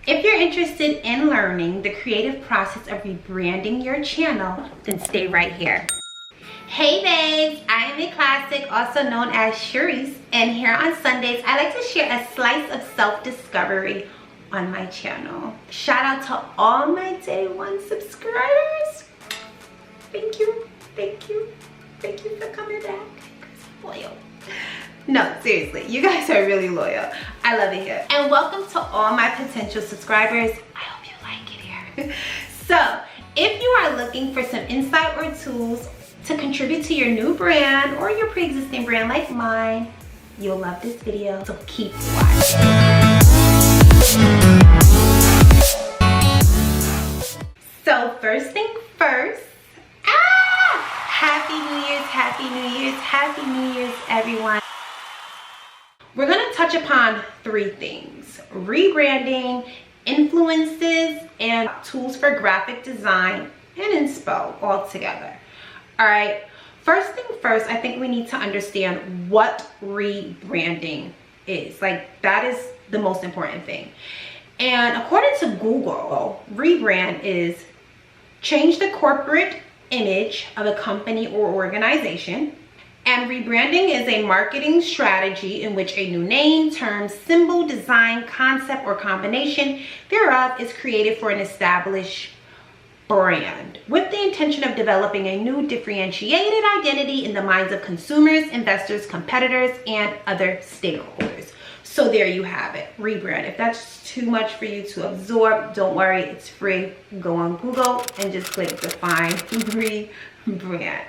If you're interested in learning the creative process of rebranding your channel, then stay right here. Hey babes, I am a classic, also known as Sharice, and here on Sundays, I like to share a slice of self-discovery on my channel. Shout out to all my day one subscribers. Thank you, thank you, thank you for coming back. Loyal. No, seriously, you guys are really loyal. I love it here. And welcome to all my potential subscribers. I hope you like it here. So, if you are looking for some insight or tools to contribute to your new brand or your pre-existing brand like mine, you'll love this video, so keep watching. So first thing first, Happy New Year's, Happy New Year's, Happy New Year's, everyone. We're gonna touch upon three things: rebranding, influences, and tools for graphic design and inspo all together. All right, first thing first, I think we need to understand what rebranding is. Like, that is the most important thing. And according to Google, rebrand is change the corporate image of a company or organization. And rebranding is a marketing strategy in which a new name, term, symbol, design, concept, or combination thereof is created for an established brand with the intention of developing a new differentiated identity in the minds of consumers, investors, competitors, and other stakeholders. So there you have it, rebrand. If that's too much for you to absorb, don't worry, it's free. Go on Google and just click define rebrand.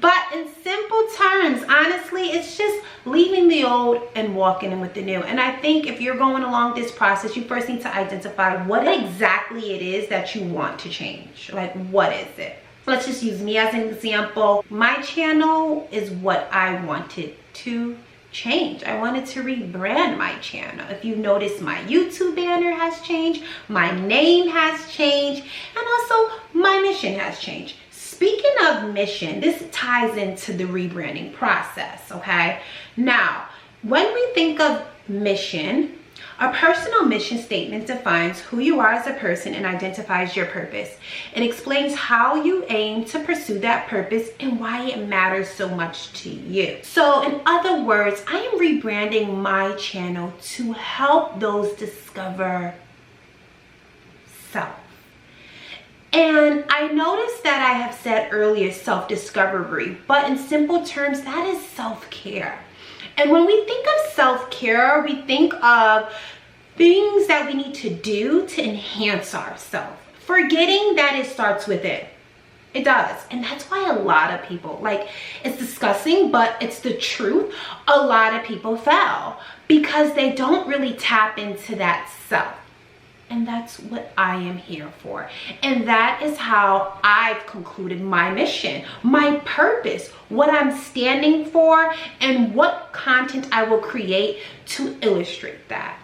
But in simple terms, honestly, it's just leaving the old and walking in with the new. And I think if you're going along this process, you first need to identify what exactly it is that you want to change. Like, what is it? Let's just use me as an example. My channel is what I wanted to change. I wanted to rebrand my channel. If you notice, my YouTube banner has changed, my name has changed, and also my mission has changed. Speaking of mission, this ties into the rebranding process, okay? Now, when we think of mission, a personal mission statement defines who you are as a person and identifies your purpose. It explains how you aim to pursue that purpose and why it matters so much to you. So in other words, I am rebranding my channel to help those discover self. And I noticed that I have said earlier self-discovery, but in simple terms, that is self-care. And when we think of self-care, we think of things that we need to do to enhance ourselves, forgetting that it starts with it. It does. And that's why a lot of people, like, it's disgusting, but it's the truth. A lot of people fail because they don't really tap into that self. And that's what I am here for. And that is how I've concluded my mission, my purpose, what I'm standing for, and what content I will create to illustrate that.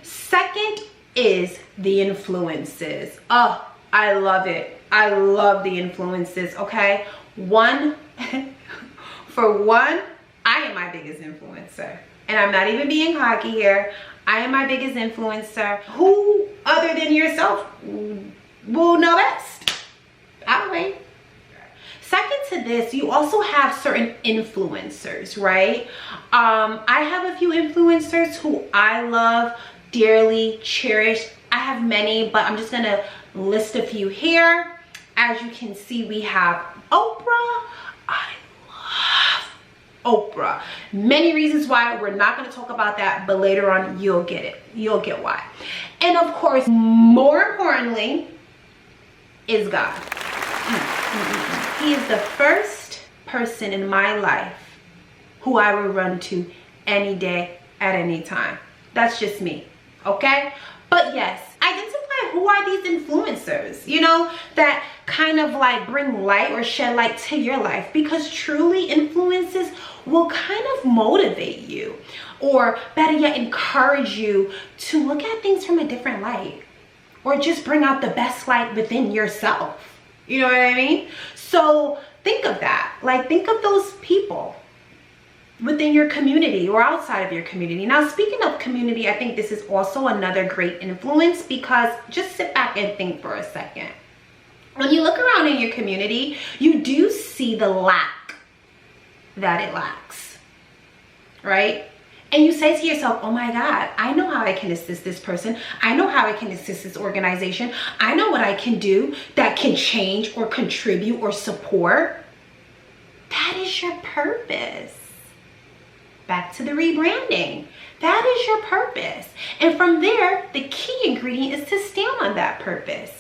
Second is the influences. Oh, I love it. I love the influences, okay? For one, I am my biggest influencer, and I'm not even being cocky here. I am my biggest influencer. Who other than yourself will know best? I'll wait. Second to this, you also have certain influencers, right? I have a few influencers who I love dearly, cherish. I have many, but I'm just gonna list a few here. As you can see, we have Oprah. I love Oprah. Many reasons why. We're not going to talk about that, but later on you'll get it. You'll get why. And of course, more importantly, is God. He is the first person in my life who I will run to any day, at any time. That's just me, okay? But yes, identify who are these influencers, you know, that kind of like bring light or shed light to your life, because truly influences will kind of motivate you, or better yet, encourage you to look at things from a different light, or just bring out the best light within yourself. You know what I mean? So think of that. Like, think of those people. within your community or outside of your community. Now, speaking of community, I think this is also another great influence, because just sit back and think for a second. When you look around in your community, you do see the lack that it lacks, right? And you say to yourself, oh my God, I know how I can assist this person. I know how I can assist this organization. I know what I can do that can change or contribute or support. That is your purpose. Back to the rebranding. That is your purpose. And from there, the key ingredient is to stand on that purpose.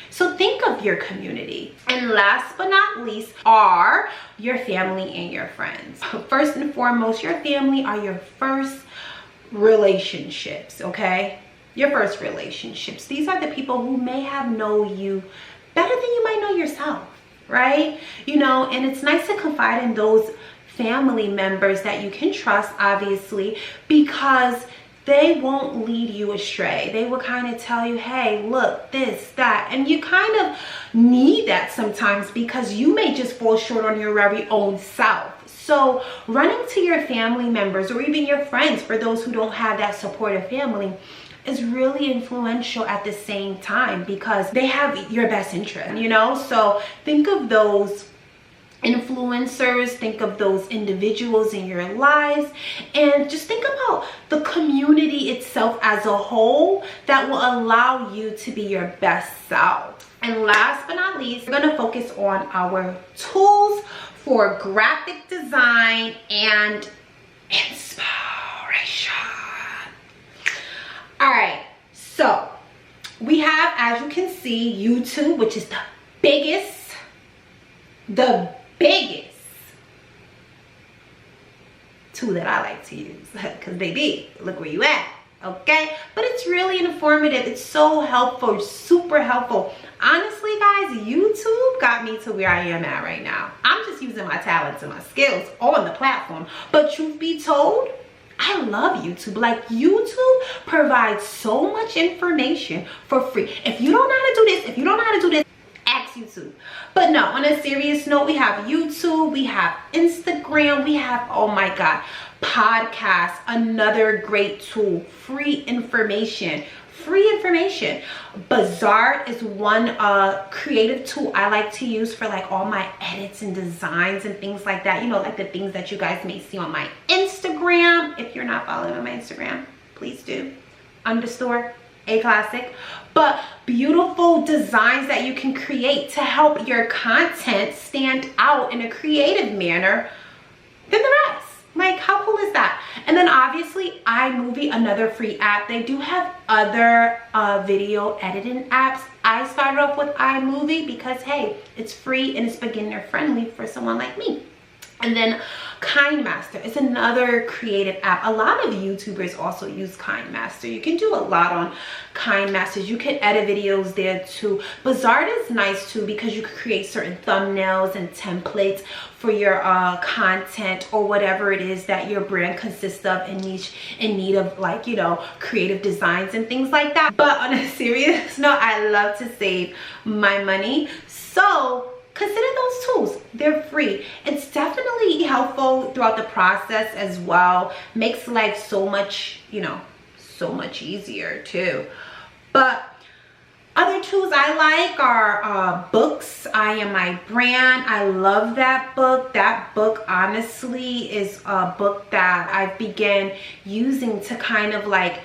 So think of your community. And last but not least are your family and your friends. First and foremost, your family are your first relationships, okay? Your first relationships. These are the people who may have known you better than you might know yourself, right? You know, and it's nice to confide in those family members that you can trust, obviously, because they won't lead you astray. They will kind of tell you, hey, look, this, that. And you kind of need that sometimes, because you may just fall short on your very own self. So running to your family members or even your friends, for those who don't have that supportive family, is really influential at the same time, because they have your best interest, you know? So think of those influencers, think of those individuals in your lives, and just think about the community itself as a whole that will allow you to be your best self. And last but not least, we're going to focus on our tools for graphic design and inspiration. All right, so we have, as you can see, YouTube, which is the biggest tool that I like to use, because baby, look where you at, okay? But it's really informative. It's so helpful, super helpful. Honestly, guys, YouTube got me to where I am at right now. I'm just using my talents and my skills on the platform. But truth be told, I love YouTube. Like, YouTube provides so much information for free. If you don't know how to do this, if you don't know how to do this, ask YouTube. But no, on a serious note, we have YouTube, we have Instagram, we have, oh my God, podcasts, another great tool, free information. Bazaar is one creative tool I like to use for like all my edits and designs and things like that. You know, like the things that you guys may see on my Instagram. If you're not following my Instagram, please do. _aclassic. But beautiful designs that you can create to help your content stand out in a creative manner than the rest. Like, how cool is that? And then obviously iMovie, another free app. They do have other video editing apps. I started off with iMovie because, hey, it's free and it's beginner friendly for someone like me. And then KindMaster is another creative app. A lot of YouTubers also use KindMaster. You can do a lot on KindMaster. You can edit videos there too. Bazaar is nice too, because you can create certain thumbnails and templates for your content or whatever it is that your brand consists of in need of, like, you know, creative designs and things like that. But on a serious note, I love to save my money. So consider those tools. They're free. It's definitely helpful throughout the process as well. Makes life so much, you know, so much easier too. But other tools I like are books. I Am My Brand. I love that book. That book honestly is a book that I began using to kind of like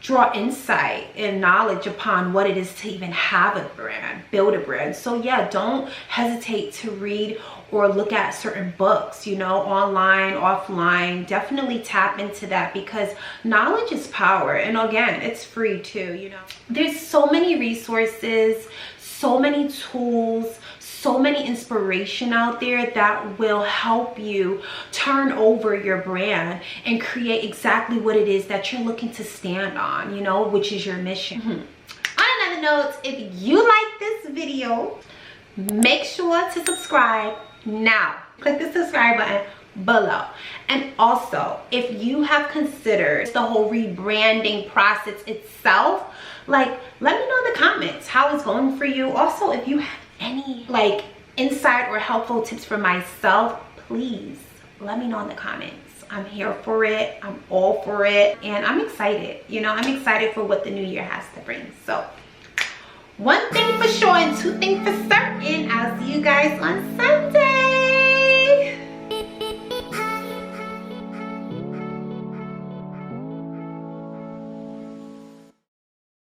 draw insight and knowledge upon what it is to even have a brand, build a brand. So yeah, don't hesitate to read or look at certain books, you know, online, offline. Definitely tap into that, because knowledge is power. And again, it's free too, you know. There's so many resources, so many tools, so many inspiration out there that will help you turn over your brand and create exactly what it is that you're looking to stand on, you know, which is your mission. On another note, if you like this video, make sure to subscribe now. Click the subscribe button below. And also, if you have considered the whole rebranding process itself, like, let me know in the comments how it's going for you. Also, if you have any like insight or helpful tips for myself, please let me know in the comments. I'm here for it. I'm all for it. And I'm excited. You know, I'm excited for what the new year has to bring. So one thing for sure and two things for certain. I'll see you guys on Sunday.